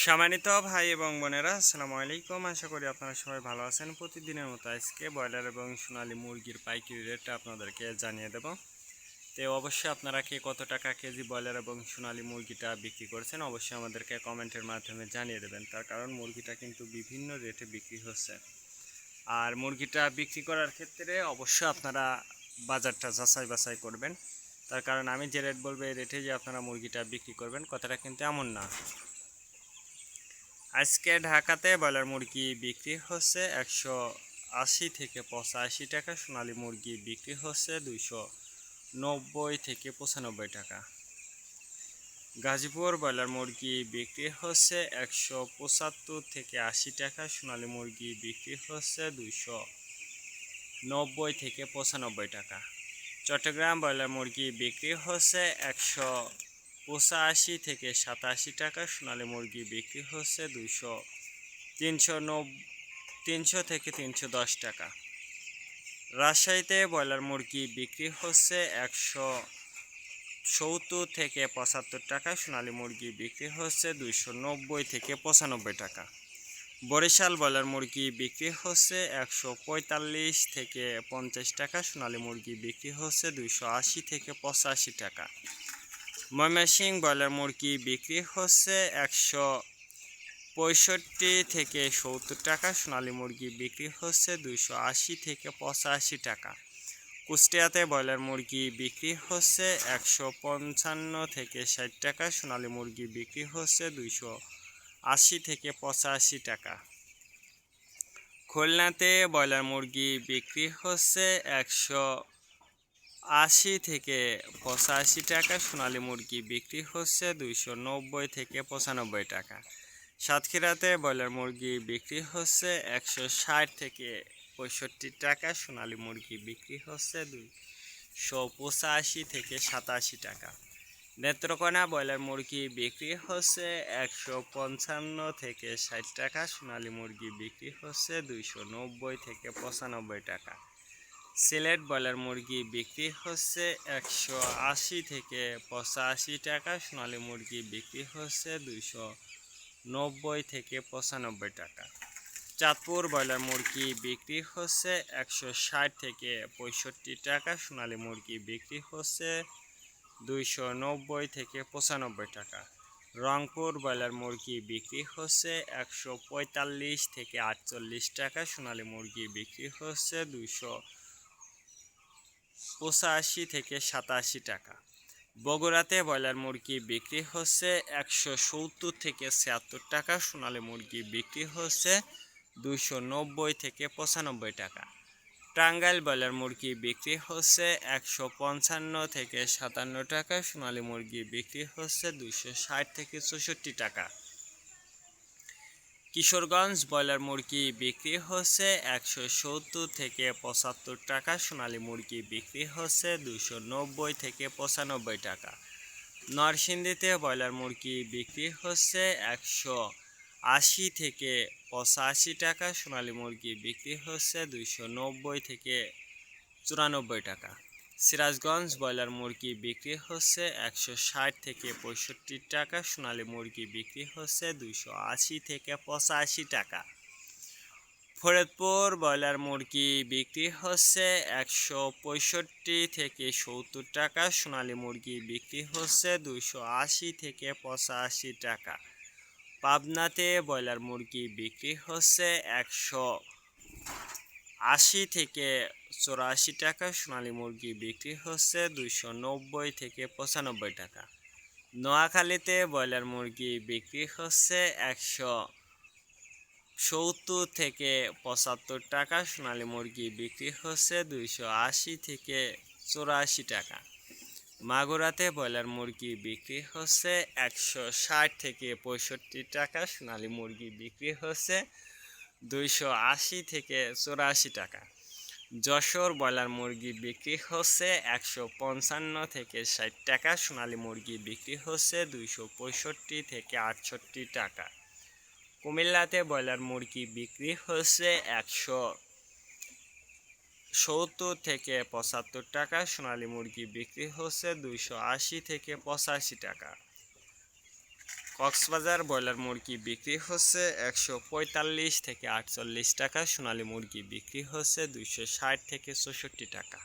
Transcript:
সম্মানিত ভাই এবং বোনেরা, আসসালামু আলাইকুম। আশা করি আপনারা সবাই ভালো আছেন। প্রতিদিনের মতো আজকে ব্রয়লার এবং সোনালী মুরগির পাইকারি রেটটা আপনাদেরকে জানিয়ে দেব। তো অবশ্যই আপনারা কে কত টাকা কেজি ব্রয়লার এবং সোনালী মুরগিটা বিক্রি করছেন অবশ্যই আমাদেরকে কমেন্টের মাধ্যমে জানিয়ে দেবেন। তার কারণ মুরগিটা কিন্তু বিভিন্ন রেটে বিক্রি হচ্ছে। আর মুরগিটা বিক্রি করার ক্ষেত্রে অবশ্যই আপনারা বাজারটা যাচাই বাছাই করবেন। তার কারণ আমি যে রেট বলবো এই রেটে যে আপনারা মুরগিটা বিক্রি করবেন কথাটা কিন্তু এমন না। আজকে ঢাকাতে ব্রয়লার মুরগি বিক্রি হচ্ছে 180 থেকে 85 টাকা, সোনালী মুরগি বিক্রি হচ্ছে 290 থেকে 95 টাকা। গাজীপুর ব্রয়লার মুরগি বিক্রি হচ্ছে 175 থেকে 80 টাকা, সোনালী মুরগি বিক্রি হচ্ছে 290 থেকে 95 টাকা। চট্টগ্রাম ব্রয়লার মুরগি বিক্রি হচ্ছে 185 থেকে 87 টাকা, সোনালী মুরগি বিক্রি হচ্ছে 300 থেকে 310 টাকা। রাজশাহীতে ব্রয়লার মুরগি বিক্রি হচ্ছে 170 থেকে 75 টাকা, সোনালী মুরগি বিক্রি হচ্ছে 290 থেকে 95 টাকা। বরিশাল ব্রয়লার মুরগি বিক্রি হচ্ছে 145 থেকে 50 টাকা, সোনালী মুরগি বিক্রি হচ্ছে 280 থেকে 85 টাকা। ময়মনসিংহ ব্রয়লার মুরগি বিক্রি হচ্ছে 165 থেকে 70 টাকা, সোনালী মুরগি বিক্রি হচ্ছে 280 থেকে 85 টাকা। কুষ্টিয়াতে ব্রয়লার মুরগি বিক্রি হচ্ছে 155 থেকে 60 টাকা, সোনালী মুরগি বিক্রি হচ্ছে 280 থেকে 85 টাকা। খুলনাতে ব্রয়লার মুরগি বিক্রি হচ্ছে 180 থেকে 85 টাকা, সোনালী মুরগি বিক্রি হচ্ছে 290 থেকে 95 টাকা। সাতক্ষীরাতে ব্রয়লার মুরগি বিক্রি হচ্ছে 160 থেকে 65 টাকা, সোনালী মুরগি বিক্রি হচ্ছে 285 থেকে 87 টাকা। নেত্রকোনা ব্রয়লার মুরগি বিক্রি হচ্ছে 155 থেকে 60 টাকা, সোনালী মুরগি বিক্রি হচ্ছে 290 থেকে 95 টাকা। সিলেট ব্রয়লার মুরগি বিক্রি হচ্ছে 180 থেকে 85 টাকা, সোনালী মুরগি বিক্রি হচ্ছে 290 থেকে 95 টাকা। চাঁদপুর ব্রয়লার মুরগি বিক্রি হচ্ছে 160 থেকে 65 টাকা, সোনালী মুরগি বিক্রি হচ্ছে 290 থেকে 95 টাকা। রংপুর ব্রয়লার মুরগি বিক্রি হচ্ছে 145 থেকে 48 টাকা, সোনালী মুরগি বিক্রি হচ্ছে 285 থেকে 87 টাকা। বগুড়াতে ব্রয়লার মুরগি বিক্রি হচ্ছে 170 থেকে 76 টাকা, সোনালী মুরগি বিক্রি হচ্ছে 290 থেকে 95 টাকা। টাঙ্গাইল ব্রয়লার মুরগি বিক্রি হচ্ছে 155 থেকে 57 টাকা, সোনালী মুরগি বিক্রি হচ্ছে 260 থেকে 64 টাকা। কিশোরগঞ্জ ব্রয়লার মুরগি বিক্রি হচ্ছে 170 থেকে 75 টাকা, সোনালী মুরগি বিক্রি হচ্ছে 290 থেকে 95 টাকা। নরসিংদীতে ব্রয়লার মুরগি বিক্রি হচ্ছে 180 থেকে 85 টাকা, সোনালী মুরগি বিক্রি হচ্ছে 290 থেকে 94 টাকা। সিরাজগঞ্জ ব্রয়লার মুরগি বিক্রি হচ্ছে 160 থেকে 65 টাকা, সোনালী মুরগি বিক্রি হচ্ছে 280 থেকে 85 টাকা। ফরিদপুর ব্রয়লার মুরগি বিক্রি হচ্ছে 165 থেকে 70 টাকা, সোনালী মুরগি বিক্রি হচ্ছে 280 থেকে 85 টাকা। পাবনাতে ব্রয়লার মুরগি বিক্রি হচ্ছে 180 থেকে 84 টাকা, সোনালী মুরগি বিক্রি হচ্ছে 290 থেকে 95 টাকা। নোয়াখালীতে ব্রয়লার মুরগি বিক্রি হচ্ছে 170 থেকে 75 টাকা, সোনালী মুরগি বিক্রি হচ্ছে 280 থেকে 84 টাকা। মাগুরাতে ব্রয়লার মুরগি বিক্রি হচ্ছে 160 থেকে 65 টাকা, সোনালী মুরগি বিক্রি হচ্ছে 280 থেকে 84 টাকা। যশোর ব্রয়লার মুরগি বিক্রি হচ্ছে 155 থেকে 60 টাকা, সোনালী মুরগি বিক্রি হচ্ছে 265 থেকে 68 টাকা। কুমিল্লাতে ব্রয়লার মুরগি বিক্রি হচ্ছে 170 থেকে 75 টাকা, সোনালী মুরগি বিক্রি হচ্ছে 280 থেকে 85 টাকা। কক্সবাজার ব্রয়লার মুরগি বিক্রি হচ্ছে 145 থেকে 48 টাকা, সোনালী মুরগি বিক্রি হচ্ছে 260 থেকে 64 টাকা।